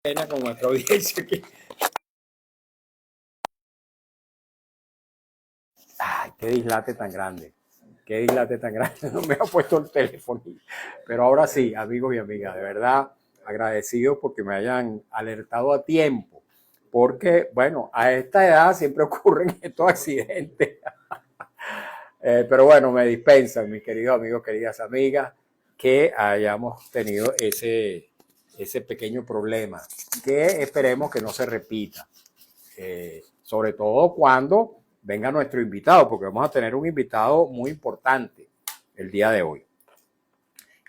Pena con nuestra audiencia que... Ay, qué dislate tan grande. Qué dislate tan grande. No me ha puesto el teléfono. Pero ahora sí, amigos y amigas, de verdad agradecido porque me hayan alertado a tiempo. Porque, bueno, a esta edad siempre ocurren estos accidentes. Pero bueno, me dispensan, mis queridos amigos, queridas amigas, que hayamos tenido ese pequeño problema, que esperemos que no se repita. Sobre todo cuando venga nuestro invitado, porque vamos a tener un invitado muy importante el día de hoy.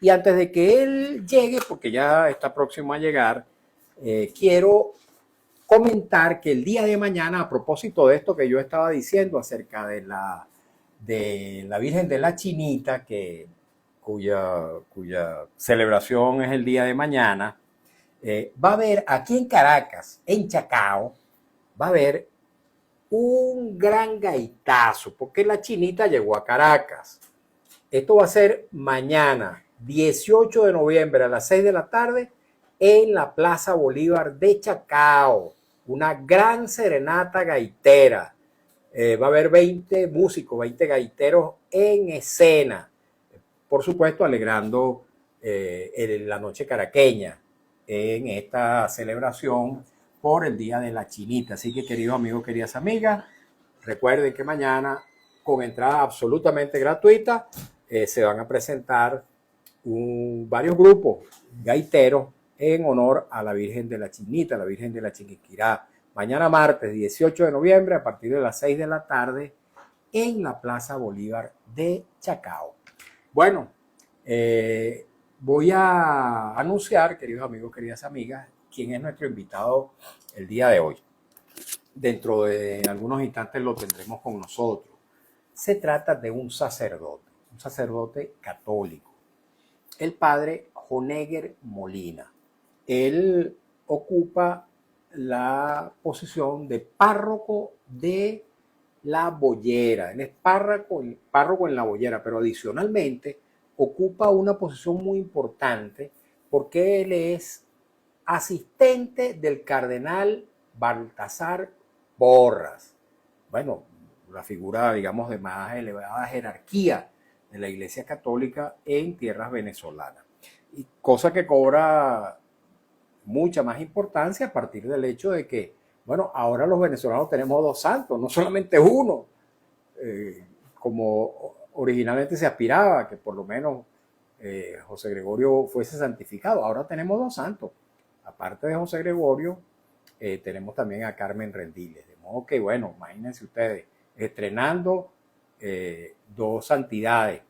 Y antes de que él llegue, porque ya está próximo a llegar, quiero comentar que el día de mañana, a propósito de esto que yo estaba diciendo acerca de la Virgen de la Chinita, cuya celebración es el día de mañana, va a haber aquí en Caracas, en Chacao, va a haber un gran gaitazo, porque la Chinita llegó a Caracas. Esto va a ser mañana, 18 de noviembre a las 6 de la tarde, en la Plaza Bolívar de Chacao. Una gran serenata gaitera. Va a haber 20 músicos, 20 gaiteros en escena. Por supuesto, alegrando la noche caraqueña en esta celebración por el Día de la Chinita. Así que, queridos amigos, queridas amigas, recuerden que mañana, con entrada absolutamente gratuita, se van a presentar varios grupos gaiteros en honor a la Virgen de la Chinita, la Virgen de la Chiquiquirá. Mañana martes 18 de noviembre a partir de las 6 de la tarde en la Plaza Bolívar de Chacao. Bueno, voy a anunciar, queridos amigos, queridas amigas, quién es nuestro invitado el día de hoy. Dentro de algunos instantes lo tendremos con nosotros. Se trata de un sacerdote católico, el padre Honegger Molina. Él ocupa la posición de párroco de La Boyera. Él es párroco en La Boyera, pero adicionalmente ocupa una posición muy importante porque él es asistente del cardenal Baltasar Porras. Bueno, la figura, digamos, de más elevada jerarquía de la Iglesia Católica en tierras venezolanas. Y cosa que cobra mucha más importancia a partir del hecho de que, bueno, ahora los venezolanos tenemos dos santos, no solamente uno, como originalmente se aspiraba, que por lo menos José Gregorio fuese santificado. Ahora tenemos dos santos. Aparte de José Gregorio, tenemos también a Carmen Rendiles. De modo que, bueno, imagínense ustedes, estrenando dos santidades.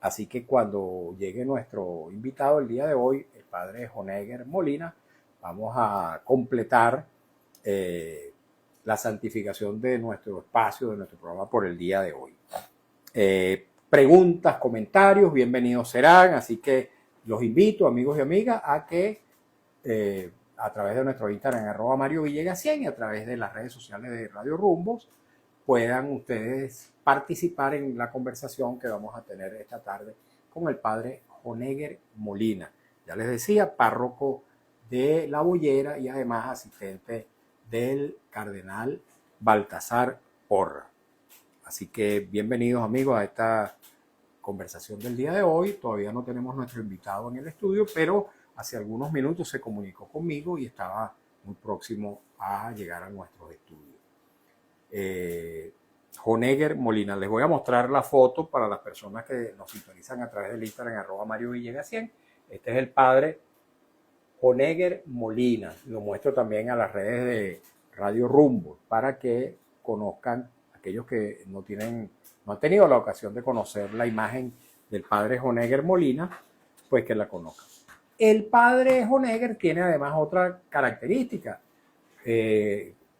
Así que cuando llegue nuestro invitado el día de hoy, el padre Honegger Molina, vamos a completar la santificación de nuestro espacio, de nuestro programa por el día de hoy. Preguntas, comentarios, bienvenidos serán. Así que los invito, amigos y amigas, a que a través de nuestro Instagram, @MarioVillegas100, y a través de las redes sociales de Radio Rumbos, puedan ustedes participar en la conversación que vamos a tener esta tarde con el padre Honegger Molina. Ya les decía, párroco de La Boyera y además asistente del cardenal Baltasar Porras. Así que bienvenidos, amigos, a esta conversación del día de hoy. Todavía no tenemos nuestro invitado en el estudio, pero hace algunos minutos se comunicó conmigo y estaba muy próximo a llegar a nuestros estudios. Honegger Molina, les voy a mostrar la foto para las personas que nos sintonizan a través del Instagram @MarioVillegas100. Este es el padre Honegger Molina. Lo muestro también a las redes de Radio Rumbo para que conozcan aquellos que no han tenido la ocasión de conocer la imagen del padre Honegger Molina, pues que la conozcan. El padre Honegger tiene además otra característica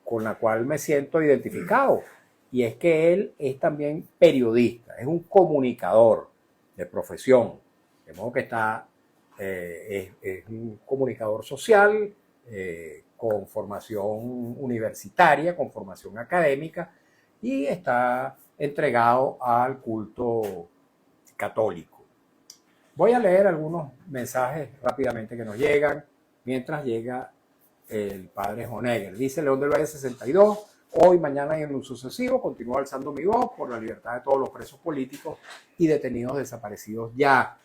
con la cual me siento identificado, y es que él es también periodista, es un comunicador de profesión, de modo que es un comunicador social con formación universitaria, con formación académica, y está entregado al culto católico. Voy a leer algunos mensajes rápidamente que nos llegan mientras llega el padre Honegger. Dice León del Valle 62, hoy, mañana y en lo sucesivo continúo alzando mi voz por la libertad de todos los presos políticos y detenidos desaparecidos ya.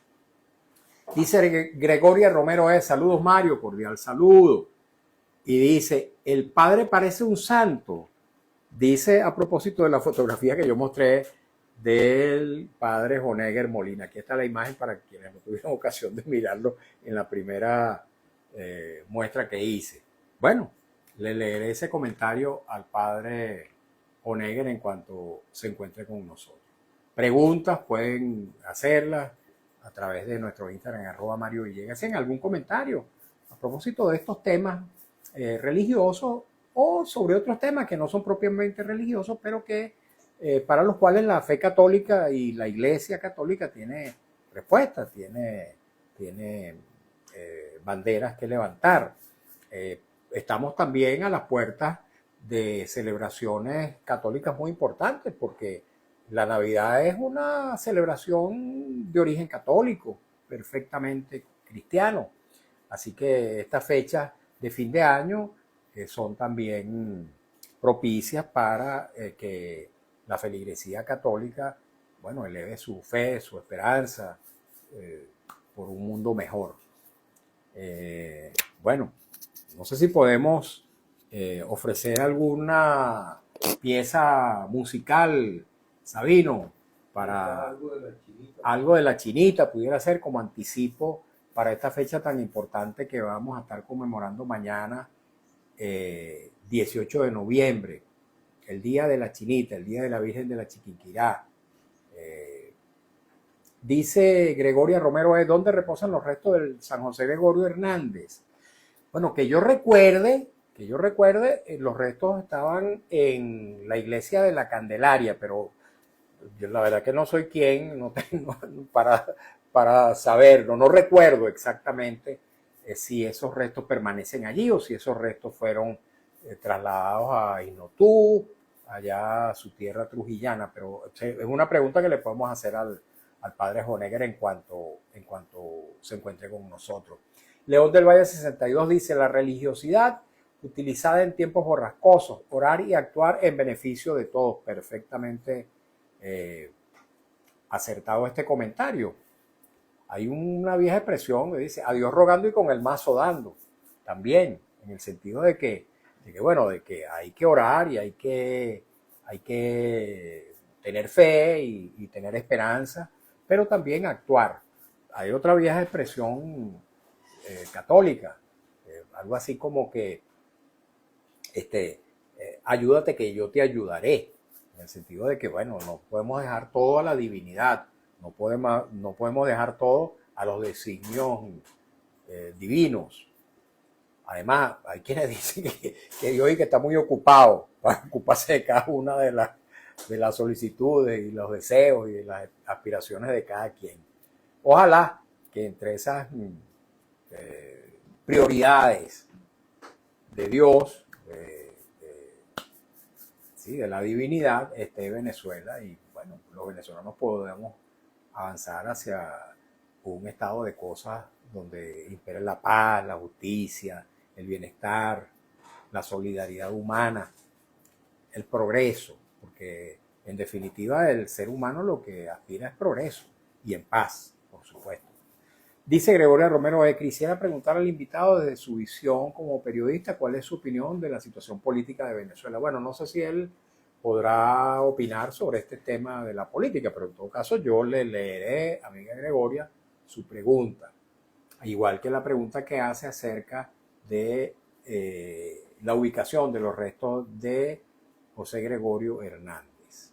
Dice Gregoria Romero, saludos Mario, cordial saludo. Y dice, el padre parece un santo. Dice a propósito de la fotografía que yo mostré del padre Honegger Molina. Aquí está la imagen para quienes no tuvieron ocasión de mirarlo en la primera muestra que hice. Bueno, le leeré ese comentario al padre Honegger en cuanto se encuentre con nosotros. Preguntas pueden hacerlas a través de nuestro Instagram, @Mario Villegas, en algún comentario a propósito de estos temas religiosos o sobre otros temas que no son propiamente religiosos, pero que para los cuales la fe católica y la Iglesia católica tiene respuestas, tiene banderas que levantar. Estamos también a las puertas de celebraciones católicas muy importantes, porque la Navidad es una celebración de origen católico, perfectamente cristiano. Así que estas fechas de fin de año son también propicias para que la feligresía católica, bueno, eleve su fe, su esperanza por un mundo mejor. Bueno, no sé si podemos ofrecer alguna pieza musical, Sabino, para algo de la chinita, pudiera ser como anticipo para esta fecha tan importante que vamos a estar conmemorando mañana, 18 de noviembre, el Día de la Chinita, el Día de la Virgen de la Chiquinquirá. Dice Gregoria Romero, ¿dónde reposan los restos del San José Gregorio Hernández? Bueno, que yo recuerde, los restos estaban en la iglesia de la Candelaria, pero yo la verdad que no soy quien, no tengo para saberlo, no recuerdo exactamente si esos restos permanecen allí o si esos restos fueron trasladados a Inotú, allá a su tierra trujillana, pero es una pregunta que le podemos hacer al padre Honegger en cuanto se encuentre con nosotros. León del Valle 62 dice, la religiosidad utilizada en tiempos borrascosos, orar y actuar en beneficio de todos. Perfectamente acertado este comentario. Hay una vieja expresión que dice, a Dios rogando y con el mazo dando. También, en el sentido de que hay que orar y hay que tener fe y tener esperanza, pero también actuar. Hay otra vieja expresión católica, algo así como que ayúdate que yo te ayudaré, en el sentido de que, bueno, no podemos dejar todo a la divinidad, no podemos dejar todo a los designios divinos. Además, hay quienes dicen que Dios y que está muy ocupado para ocuparse de cada una de las solicitudes y los deseos y las aspiraciones de cada quien. Ojalá que entre esas prioridades de Dios, de la divinidad, esté Venezuela y, bueno, los venezolanos podemos avanzar hacia un estado de cosas donde impere la paz, la justicia, el bienestar, la solidaridad humana, el progreso, porque en definitiva el ser humano lo que aspira es progreso y en paz, por supuesto. Dice Gregoria Romero, quisiera preguntar al invitado desde su visión como periodista cuál es su opinión de la situación política de Venezuela. Bueno, no sé si él podrá opinar sobre este tema de la política, pero en todo caso yo le leeré, amiga Gregoria, su pregunta, igual que la pregunta que hace acerca de la ubicación de los restos de José Gregorio Hernández.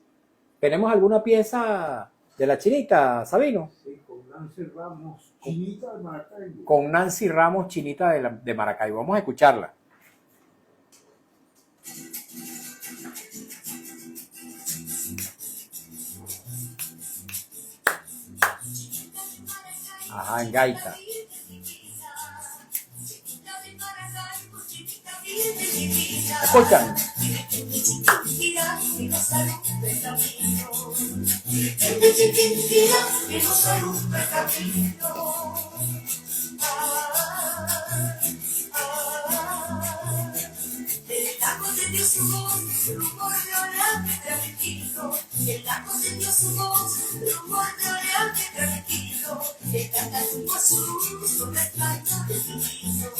¿Tenemos alguna pieza de la chinita, Sabino? Sí, con Nancy Ramos, chinita de Maracaibo. Con Nancy Ramos, chinita de Maracaibo. Vamos a escucharla. Ajá, en gaita. ¿Escuchan? con resplandores divinos.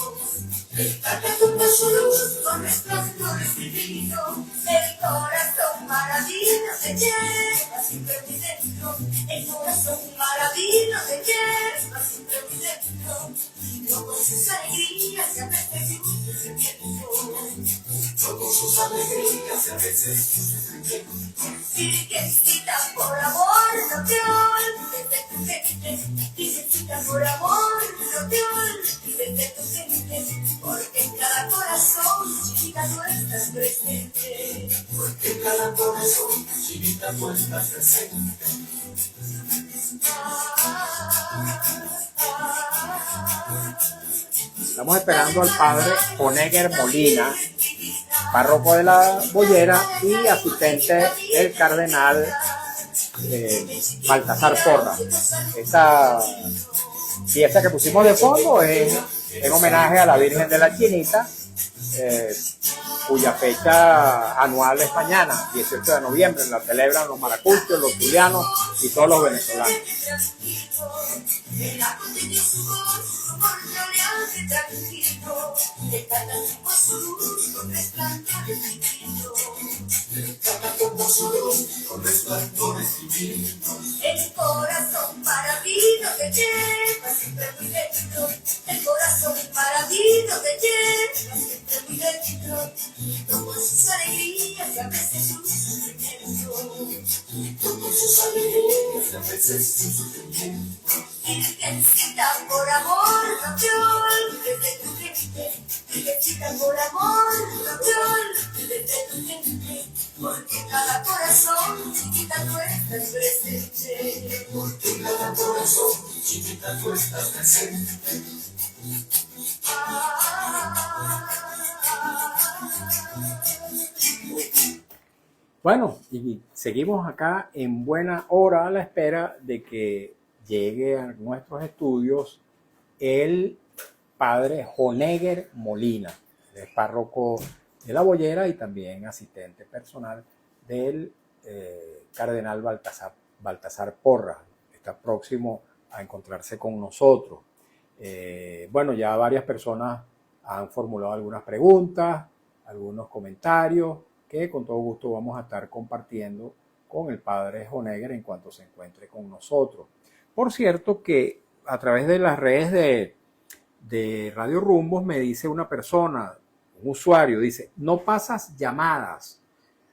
Destaca como su luz con resplandores divinos. El corazón maravilla se lleva siempre muy dentro. El corazón maravilla se lleva siempre muy dentro. No con sus alegrías y a veces sus sufrimientos. No con sus alegrías y a veces sus sufrimientos. Virgencita, por amor, no te olvides de tu gente. Virgencita, por amor, no te olvides de tu gente. Porque en cada corazón, chiquita, tú estás presente. Porque en cada corazón, chiquita, tú estás presente. Estamos esperando al padre Honegger Molina, párroco de la Boyera y asistente del cardenal Baltasar Porras. Esta pieza que pusimos de fondo es en homenaje a la Virgen de la Chinita, cuya fecha anual es mañana, 18 de noviembre. La celebran los maracuchos, los zulianos y todos los venezolanos. El corazón maravilloso te lleva siempre muy dentro. El corazón maravilloso te lleva siempre muy dentro. Con sus alegrías y a veces sus sufrimientos. Con sus alegrías y a veces sus sufrimientos. Virgencita, por amor, no te olvides de tu gente. Virgencita, por amor, no te olvides de tu gente. Porque en cada corazón, chiquita, tú estás presente. Porque en cada corazón, chiquita, tú estás presente. Bueno, y seguimos acá en buena hora a la espera de que llegue a nuestros estudios el padre Honegger Molina, el párroco de la Boyera y también asistente personal del cardenal Baltasar Porras. Está próximo a encontrarse con nosotros. Bueno, ya varias personas han formulado algunas preguntas, algunos comentarios que con todo gusto vamos a estar compartiendo con el padre Honegger en cuanto se encuentre con nosotros. Por cierto que a través de las redes de Radio Rumbos me dice una persona, un usuario, dice, no pasas llamadas,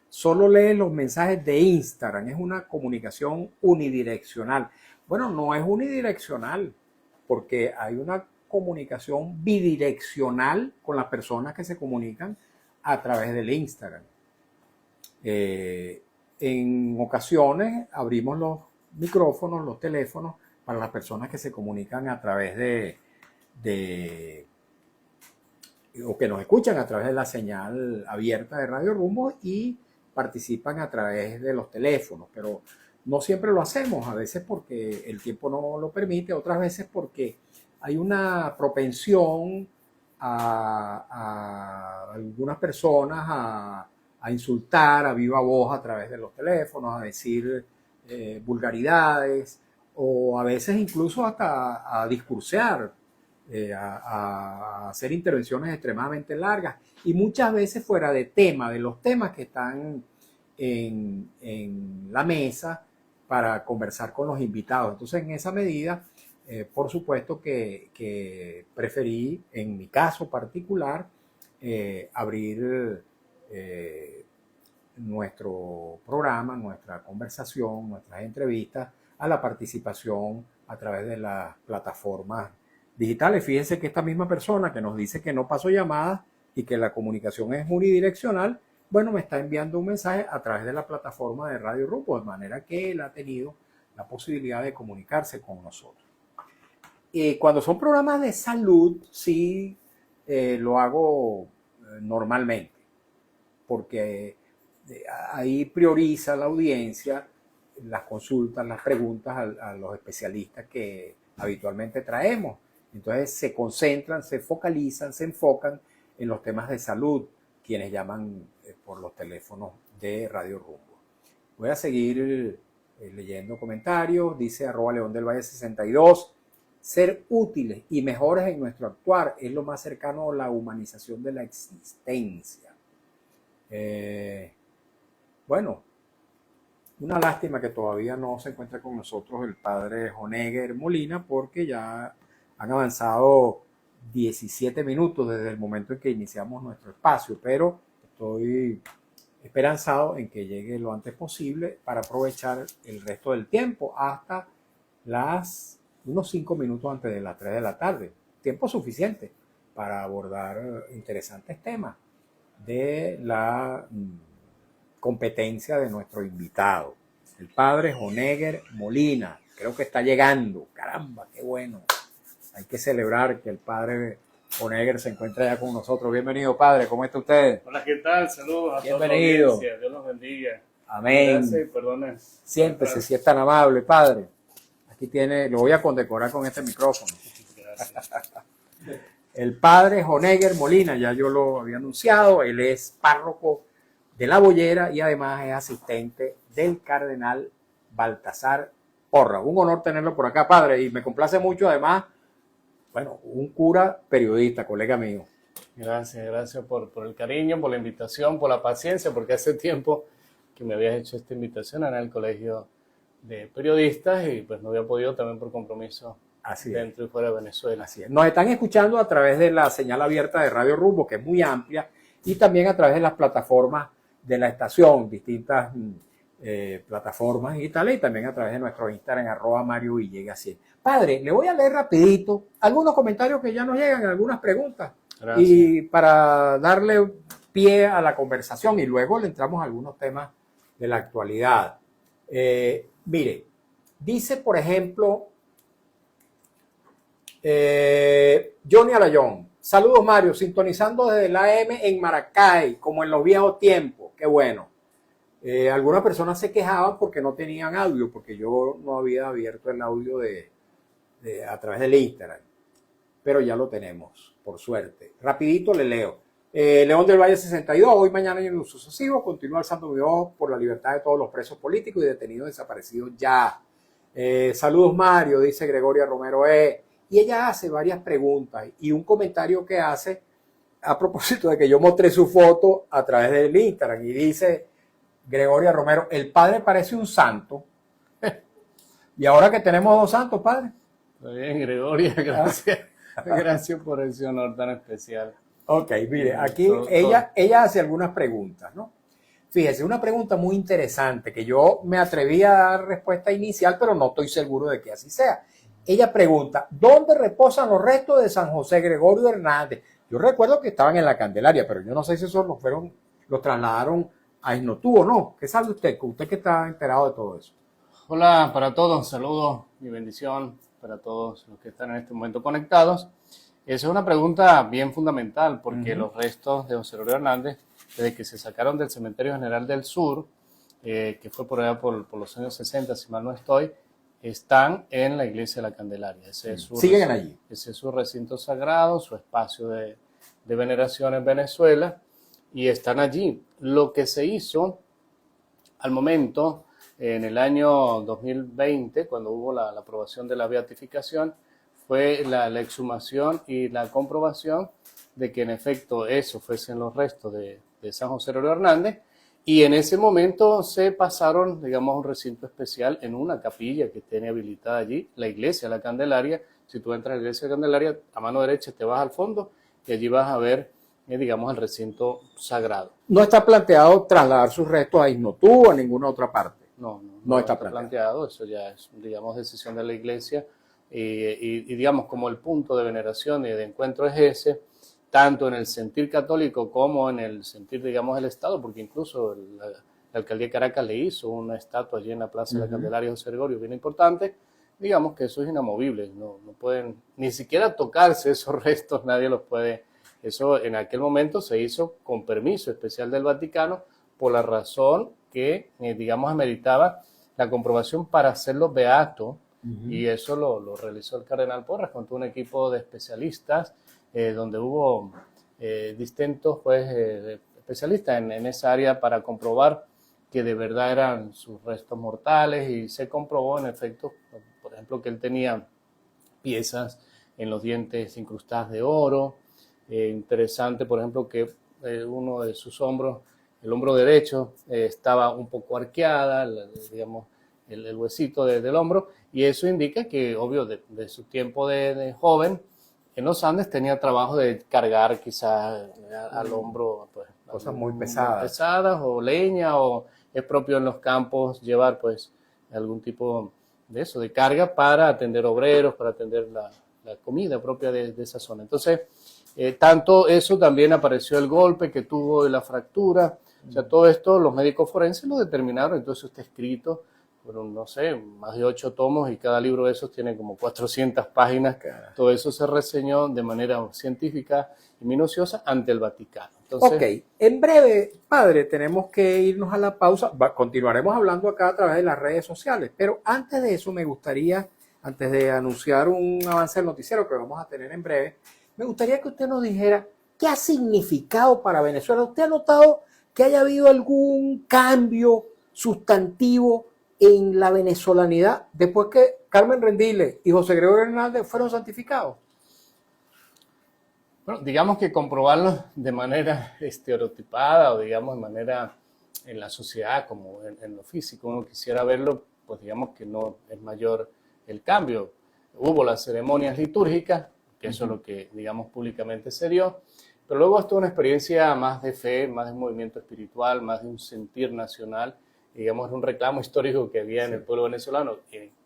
solo lees los mensajes de Instagram, es una comunicación unidireccional. Bueno, no es unidireccional, porque hay una comunicación bidireccional con las personas que se comunican a través del Instagram. En ocasiones abrimos los micrófonos, los teléfonos para las personas que se comunican a través o que nos escuchan a través de la señal abierta de Radio Rumbo y participan a través de los teléfonos, pero no siempre lo hacemos, a veces porque el tiempo no lo permite, otras veces porque hay una propensión a algunas personas a insultar a viva voz a través de los teléfonos, a decir vulgaridades o a veces incluso hasta a discursear, a hacer intervenciones extremadamente largas y muchas veces fuera de tema, de los temas que están en la mesa para conversar con los invitados. Entonces, en esa medida, por supuesto que preferí, en mi caso particular, abrir nuestro programa, nuestra conversación, nuestras entrevistas a la participación a través de las plataformas digitales. Fíjense que esta misma persona que nos dice que no pasó llamadas y que la comunicación es unidireccional, bueno, me está enviando un mensaje a través de la plataforma de Radio Rumbo, de manera que él ha tenido la posibilidad de comunicarse con nosotros. Cuando son programas de salud, sí lo hago normalmente, porque ahí prioriza la audiencia las consultas, las preguntas a los especialistas que habitualmente traemos. Entonces se concentran, se focalizan, se enfocan en los temas de salud, quienes llaman por los teléfonos de Radio Rumbo. Voy a seguir leyendo comentarios. Dice @León del Valle 62. ser útiles y mejores en nuestro actuar es lo más cercano a la humanización de la existencia. Bueno, una lástima que todavía no se encuentra con nosotros el padre Honegger Molina, porque ya han avanzado 17 minutos desde el momento en que iniciamos nuestro espacio, pero estoy esperanzado en que llegue lo antes posible para aprovechar el resto del tiempo hasta unos 5 minutos antes de las 3 de la tarde. Tiempo suficiente para abordar interesantes temas de la competencia de nuestro invitado, el padre Honegger Molina. Creo que está llegando. Caramba, qué bueno. Hay que celebrar que el padre Honegger se encuentra ya con nosotros. Bienvenido, padre. ¿Cómo está usted? Hola, ¿qué tal? Saludos a Bienvenido. toda la audiencia. Dios los bendiga. Amén. Gracias y perdone. Siéntese, si es tan amable, padre. Aquí tiene, lo voy a condecorar con este micrófono. Gracias. El padre Honegger Molina, ya yo lo había anunciado, él es párroco de La Boyera y además es asistente del cardenal Baltasar Porra. Un honor tenerlo por acá, padre, y me complace mucho además, bueno, un cura periodista, colega mío. Gracias por el cariño, por la invitación, por la paciencia, porque hace tiempo que me habías hecho esta invitación en el colegio de periodistas y pues no había podido también por compromiso dentro y fuera de Venezuela. Así es. Nos están escuchando a través de la señal abierta de Radio Rumbo, que es muy amplia, y también a través de las plataformas de la estación, distintas plataformas digitales, y también a través de nuestro Instagram, @MarioVillegas100. Padre, le voy a leer rapidito algunos comentarios que ya nos llegan, algunas preguntas. Gracias. Y para darle pie a la conversación, y luego le entramos a algunos temas de la actualidad. Mire, dice, por ejemplo, Johnny Arayón. Saludos, Mario, sintonizando desde la AM en Maracay, como en los viejos tiempos. Qué bueno. Algunas personas se quejaban porque no tenían audio, porque yo no había abierto el audio a través del Instagram. Pero ya lo tenemos, por suerte. Rapidito le leo. León del Valle 62, hoy, mañana y en lo sucesivo, continúa alzando mi voz por la libertad de todos los presos políticos y detenidos desaparecidos ya. Saludos, Mario, dice Gregoria Romero. Y ella hace varias preguntas y un comentario que hace a propósito de que yo mostré su foto a través del Instagram y dice Gregoria Romero, el padre parece un santo. Y ahora que tenemos 2 santos, padre. Está bien, Gregoria, gracias. Gracias por ese honor tan especial. Ok, mire, aquí ella hace algunas preguntas, ¿no? Fíjese, una pregunta muy interesante que yo me atreví a dar respuesta inicial, pero no estoy seguro de que así sea. Ella pregunta, ¿dónde reposan los restos de San José Gregorio Hernández? Yo recuerdo que estaban en la Candelaria, pero yo no sé si esos los trasladaron a Isnotú o no. ¿Qué sabe usted? Usted que está enterado de todo eso. Hola para todos, saludos y bendición para todos los que están en este momento conectados. Esa es una pregunta bien fundamental porque los restos de José Gregorio Hernández, desde que se sacaron del Cementerio General del Sur, que fue por allá por los años 60, si mal no estoy, están en la iglesia de la Candelaria. Siguen allí. Ese es su recinto sagrado, su espacio de veneración en Venezuela, y están allí. Lo que se hizo al momento, en el año 2020, cuando hubo la aprobación de la beatificación, fue la exhumación y la comprobación de que en efecto eso fuesen los restos de San José Gregorio Hernández. Y en ese momento se pasaron, digamos, a un recinto especial en una capilla que tiene habilitada allí, la iglesia de la Candelaria. Si tú entras a la iglesia de la Candelaria, a mano derecha te vas al fondo y allí vas a ver, digamos, el recinto sagrado. ¿No está planteado trasladar sus restos a Isnotú o a ninguna otra parte? No está planteado. Eso ya es, digamos, decisión de la iglesia. Y digamos, como el punto de veneración y de encuentro es ese, tanto en el sentir católico como en el sentir, digamos, del Estado, porque incluso la alcaldía de Caracas le hizo una estatua allí en la Plaza de la Candelaria José Gregorio, bien importante. Digamos que eso es inamovible, no pueden ni siquiera tocarse esos restos, nadie los puede. Eso en aquel momento se hizo con permiso especial del Vaticano por la razón que, digamos, ameritaba la comprobación para hacerlo beato, y eso lo realizó el cardenal Porras con todo un equipo de especialistas, donde hubo distintos especialistas en esa área para comprobar que de verdad eran sus restos mortales, y se comprobó en efecto, por ejemplo, que él tenía piezas en los dientes incrustadas de oro. Interesante, por ejemplo, que uno de sus hombros, el hombro derecho, estaba un poco arqueada, digamos, el huesito del hombro, y eso indica que, obvio, de su tiempo de joven, en los Andes tenía trabajo de cargar quizás al hombro pues, Cosas muy pesadas. Pesadas o leña, o es propio en los campos llevar pues algún tipo de eso, de carga para atender obreros, para atender la comida propia de esa zona. Entonces, tanto eso, también apareció el golpe que tuvo de la fractura, o sea, todo esto los médicos forenses lo determinaron, entonces está escrito, fueron, no sé, más de 8 tomos y cada libro de esos tiene como 400 páginas. Todo eso se reseñó de manera científica y minuciosa ante el Vaticano. Entonces, Ok, en breve, padre, tenemos que irnos a la pausa. Continuaremos hablando acá a través de las redes sociales, pero antes de eso me gustaría, antes de anunciar un avance del noticiero que vamos a tener en breve, me gustaría que usted nos dijera qué ha significado para Venezuela. ¿Usted ha notado que haya habido algún cambio sustantivo en la venezolanidad después que Carmen Rendiles y José Gregorio Hernández fueron santificados? bueno, digamos que comprobarlo de manera estereotipada o digamos de manera en la sociedad como en lo físico, uno quisiera verlo, pues digamos que no es mayor el cambio. Hubo las ceremonias litúrgicas, que eso es lo que digamos públicamente se dio, pero luego esto es una experiencia más de fe, más de un movimiento espiritual, más de un sentir nacional, digamos, un reclamo histórico que había en el pueblo venezolano,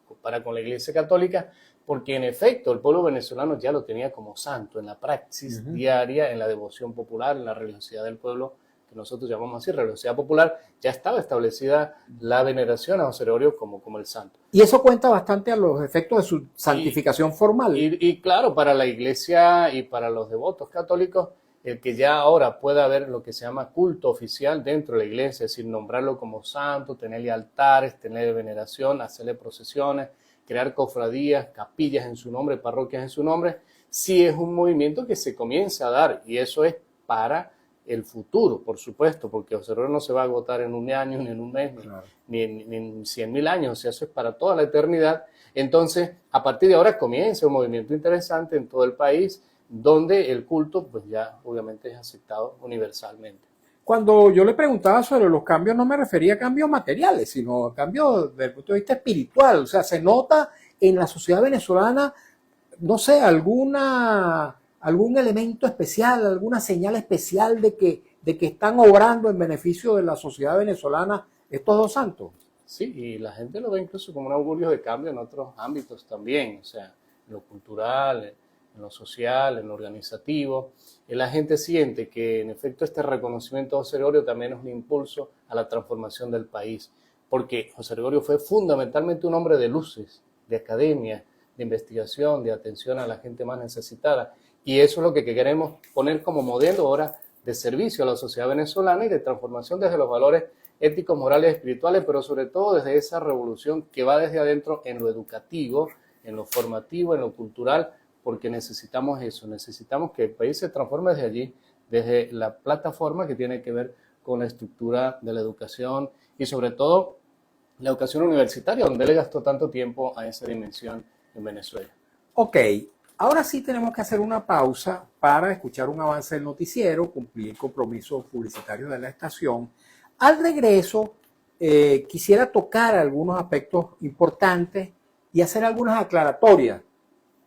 compara con la Iglesia Católica, porque en efecto el pueblo venezolano ya lo tenía como santo en la praxis diaria, en la devoción popular, en la religiosidad del pueblo, que nosotros llamamos así, religiosidad popular, ya estaba establecida la veneración a José Gregorio como el santo. Y eso cuenta bastante a los efectos de su santificación formal. Y claro, para la Iglesia y para los devotos católicos, el que ya ahora pueda haber lo que se llama culto oficial dentro de la iglesia, es decir, nombrarlo como santo, tenerle altares, tenerle veneración, hacerle procesiones, crear cofradías, capillas en su nombre, parroquias en su nombre, sí es un movimiento que se comienza a dar, y eso es para el futuro, por supuesto, porque José Gregorio no se va a agotar en un año, ni en un mes, claro, ni en 100.000 años, o sea, eso es para toda la eternidad. Entonces, a partir de ahora comienza un movimiento interesante en todo el país, donde el culto pues ya obviamente es aceptado universalmente. Cuando yo le preguntaba sobre los cambios, no me refería a cambios materiales, sino a cambios desde el punto de vista espiritual. O sea, se nota en la sociedad venezolana, no sé, algún elemento especial, alguna señal especial de que están obrando en beneficio de la sociedad venezolana estos dos santos. Sí, y la gente lo ve incluso como un augurio de cambio en otros ámbitos también, o sea, en lo cultural, en lo social, en lo organizativo. La gente siente que en efecto este reconocimiento de José Gregorio también es un impulso a la transformación del país, porque José Gregorio fue fundamentalmente un hombre de luces, de academia, de investigación, de atención a la gente más necesitada, y eso es lo que queremos poner como modelo ahora de servicio a la sociedad venezolana y de transformación desde los valores éticos, morales, espirituales, pero sobre todo desde esa revolución que va desde adentro en lo educativo, en lo formativo, en lo cultural, porque necesitamos eso, necesitamos que el país se transforme desde allí, desde la plataforma que tiene que ver con la estructura de la educación y sobre todo la educación universitaria, donde le gastó tanto tiempo a esa dimensión en Venezuela. Ok, ahora sí tenemos que hacer una pausa para escuchar un avance del noticiero, cumplir compromisos publicitarios de la estación. Al regreso, quisiera tocar algunos aspectos importantes y hacer algunas aclaratorias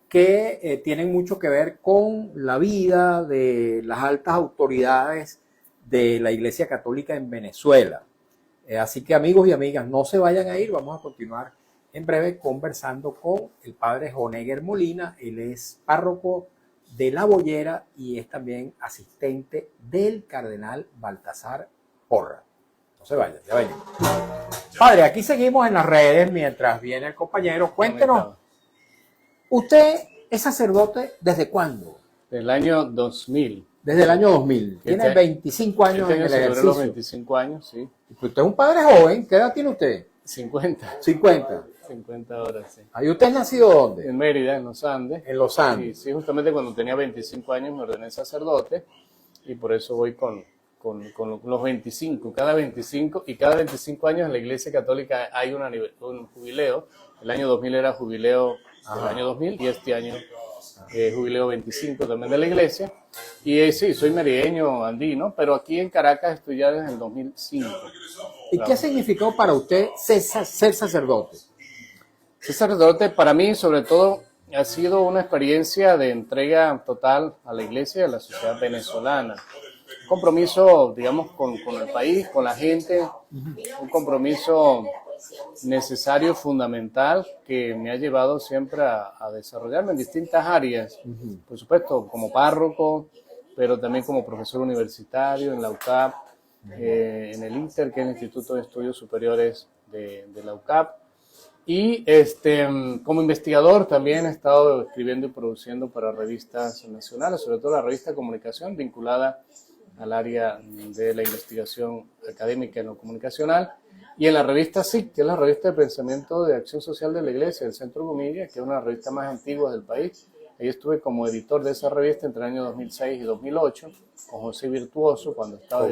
que tienen mucho que ver con la vida de las altas autoridades de la Iglesia Católica en Venezuela. Así que amigos y amigas, no se vayan a ir, vamos a continuar en breve conversando con el padre Honegger Molina. Él es párroco de La Boyera y es también asistente del cardenal Baltasar Porras. No se vayan, ya vayan. Padre, aquí seguimos en las redes mientras viene el compañero. Cuéntenos. ¿Usted es sacerdote desde cuándo? Desde el año 2000. Desde el año 2000. Tiene 25 años en el ejercicio. Los 25 años, sí. Usted es un padre joven. ¿Qué edad tiene usted? 50. 50. 50 horas, sí. ¿Y usted es nacido dónde? En Mérida, en los Andes. En los Andes. Sí, justamente cuando tenía 25 años me ordené sacerdote y por eso voy con los 25. Cada 25 años en la Iglesia Católica hay un jubileo. El año 2000 era jubileo del año 2000 y este año jubileo 25 también de la iglesia. Y sí, soy merideño andino, pero aquí en Caracas estoy ya desde el 2005. ¿Y qué significó para usted ser sacerdote? Ser sacerdote para mí, sobre todo, ha sido una experiencia de entrega total a la iglesia y a la sociedad venezolana. Un compromiso, digamos, con el país, con la gente, un compromiso necesario, fundamental, que me ha llevado siempre a desarrollarme en distintas áreas. Por supuesto, como párroco, pero también como profesor universitario en la UCAP, en el INTER, que es el Instituto de Estudios Superiores de la UCAP. Y como investigador también he estado escribiendo y produciendo para revistas nacionales, sobre todo la revista Comunicación, vinculada al área de la investigación académica en lo comunicacional, y en la revista SIC, que es la revista de pensamiento de acción social de la Iglesia, del Centro Gumilla, que es una revista más antigua del país. Ahí estuve como editor de esa revista entre el año 2006 y 2008, con José Virtuoso, cuando estaba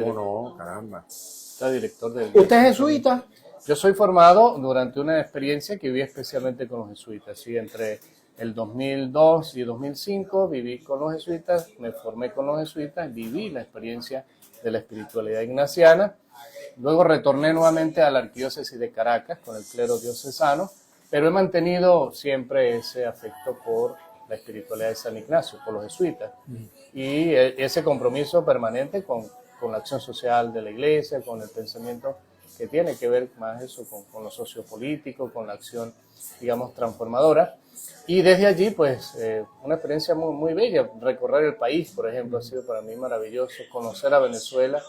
director del... ¿Usted es jesuita? Yo soy formado durante una experiencia que viví especialmente con los jesuitas. ¿Sí? Entre el 2002 y 2005 viví con los jesuitas, me formé con los jesuitas, viví la experiencia de la espiritualidad ignaciana. Luego retorné nuevamente a la arquidiócesis de Caracas con el clero diocesano, pero he mantenido siempre ese afecto por la espiritualidad de San Ignacio, por los jesuitas. Y ese compromiso permanente con la acción social de la iglesia, con el pensamiento que tiene que ver más eso con lo sociopolítico, con la acción, digamos, transformadora. Y desde allí, pues, una experiencia muy, muy bella. Recorrer el país, por ejemplo, ha sido para mí maravilloso. Conocer a Venezuela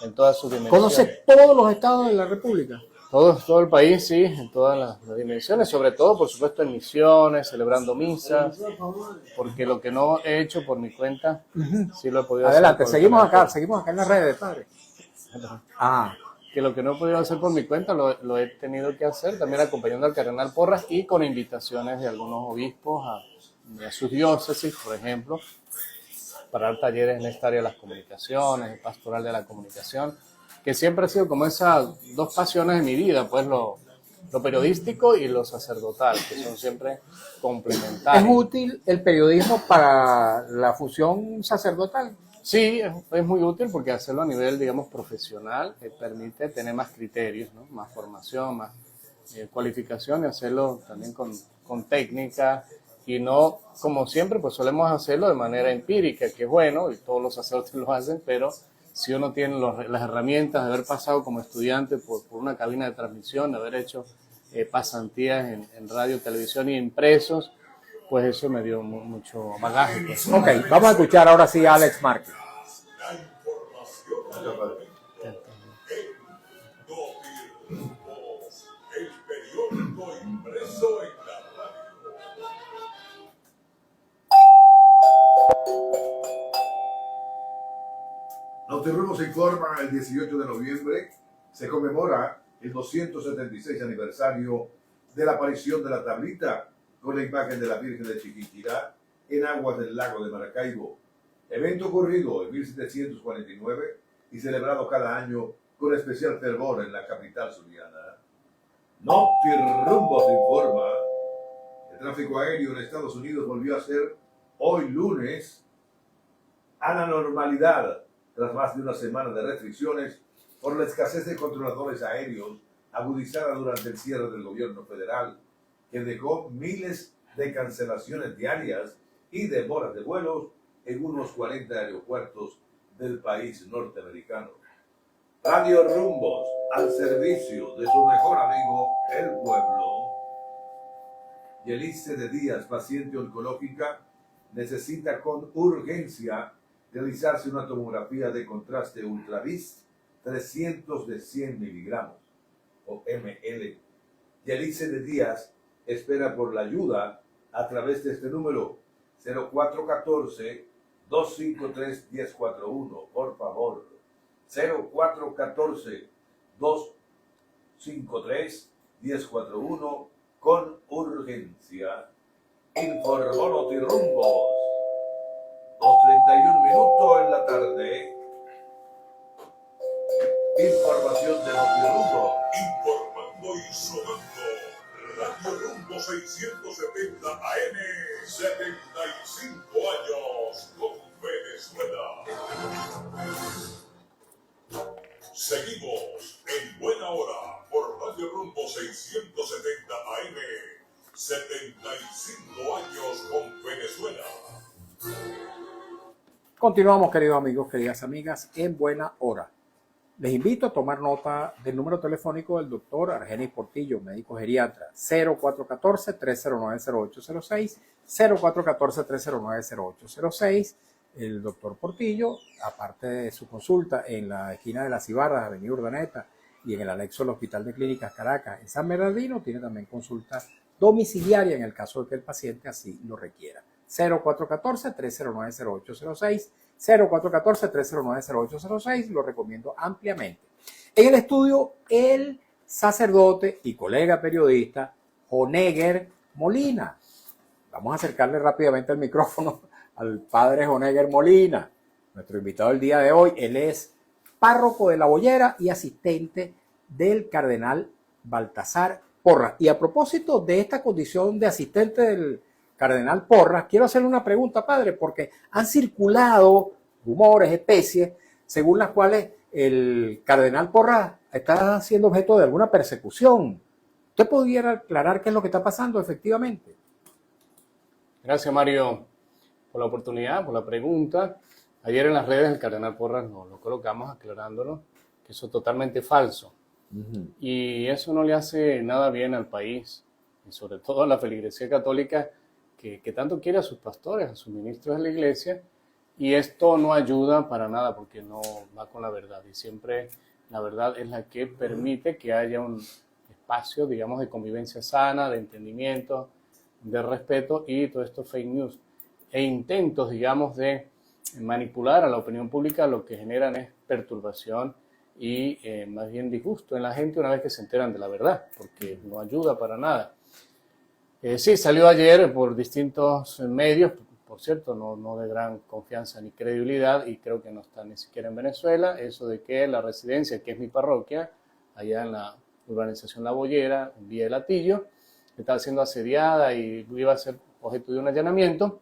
en todas sus dimensiones. ¿Conoce todos los estados de la República? Todo el país, sí, en todas las dimensiones, sobre todo, por supuesto, en misiones, celebrando misas, porque lo que no he hecho por mi cuenta, sí lo he podido hacer. Adelante, seguimos acá en las redes, padre. Que lo que no he podido hacer por mi cuenta lo he tenido que hacer, también acompañando al cardenal Porras y con invitaciones de algunos obispos a sus diócesis, por ejemplo, para dar talleres en esta área de las comunicaciones, el pastoral de la comunicación, que siempre ha sido como esas dos pasiones de mi vida, pues lo periodístico y lo sacerdotal, que son siempre complementarios. ¿Es útil el periodismo para la función sacerdotal? Sí, es muy útil porque hacerlo a nivel, digamos, profesional permite tener más criterios, ¿no? Más formación, más cualificación, y hacerlo también con técnica y no, como siempre, pues solemos hacerlo de manera empírica, que es bueno, y todos los sacerdotes lo hacen, pero si uno tiene las herramientas de haber pasado como estudiante por una cabina de transmisión, de haber hecho pasantías en radio, televisión y impresos, pues eso me dio mucho bagaje. Pues. Ok, vamos a escuchar ahora sí a Alex Márquez. El periódico impreso en la radio. Notirrumbos informa, el 18 de noviembre se conmemora el 276 aniversario de la aparición de la tablita con la imagen de la Virgen de Chiquinquirá en aguas del lago de Maracaibo. Evento ocurrido en 1749 y celebrado cada año con especial fervor en la capital zuliana. Notirrumbos informa, el tráfico aéreo en Estados Unidos volvió a ser hoy lunes a la normalidad tras más de una semana de restricciones por la escasez de controladores aéreos agudizada durante el cierre del gobierno federal, que dejó miles de cancelaciones diarias y demoras de vuelos en unos 40 aeropuertos del país norteamericano. Radio Rumbos, al servicio de su mejor amigo, el pueblo. Yelice de Díaz, paciente oncológica, necesita con urgencia realizarse una tomografía de contraste ultravis 300 de 100 miligramos, o ml. Yelice de Díaz espera por la ayuda a través de este número 0414-253-1041, por favor. 0414-253-1041 con urgencia. Informó Notirrumbos. 2:31 minutos en la tarde. Información de Notirrumbos. Informando y sonando. Radio Rumbos 670 AM, 75 años con Venezuela. Seguimos en Buena Hora por Radio Rumbo 670 AM, 75 años con Venezuela. Continuamos, queridos amigos, queridas amigas, en Buena Hora. Les invito a tomar nota del número telefónico del doctor Argenis Portillo, médico geriatra, 0414-309-0806, 0414-309-0806. El doctor Portillo, aparte de su consulta en la esquina de las Cibarras, Avenida Urdaneta, y en el anexo del Hospital de Clínicas Caracas, en San Bernardino, tiene también consulta domiciliaria en el caso de que el paciente así lo requiera. 0414-309-0806, 0414-309-0806, lo recomiendo ampliamente. En el estudio, el sacerdote y colega periodista Honegger Molina. Vamos a acercarle rápidamente el micrófono al padre Honegger Molina, nuestro invitado el día de hoy. Él es párroco de La Boyera y asistente del cardenal Baltasar Porras. Y a propósito de esta condición de asistente del cardenal Porras, quiero hacerle una pregunta, padre, porque han circulado rumores, especies, según las cuales el cardenal Porras está siendo objeto de alguna persecución. ¿Usted pudiera aclarar qué es lo que está pasando efectivamente? Gracias, Mario, por la oportunidad, por la pregunta. Ayer en las redes el cardenal Porras nos lo colocamos aclarándolo, que eso es totalmente falso. Y eso no le hace nada bien al país, y sobre todo a la feligresía católica, que tanto quiere a sus pastores, a sus ministros de la iglesia, y esto no ayuda para nada porque no va con la verdad. Y siempre la verdad es la que permite que haya un espacio, digamos, de convivencia sana, de entendimiento, de respeto, y todo esto fake news e intentos, digamos, de manipular a la opinión pública, lo que generan es perturbación y más bien disgusto en la gente una vez que se enteran de la verdad, porque no ayuda para nada. Sí, salió ayer por distintos medios, por cierto, no de gran confianza ni credibilidad, y creo que no está ni siquiera en Venezuela, eso de que la residencia, que es mi parroquia, allá en la urbanización La Boyera, en Vía del Atillo, estaba siendo asediada y iba a ser objeto de un allanamiento.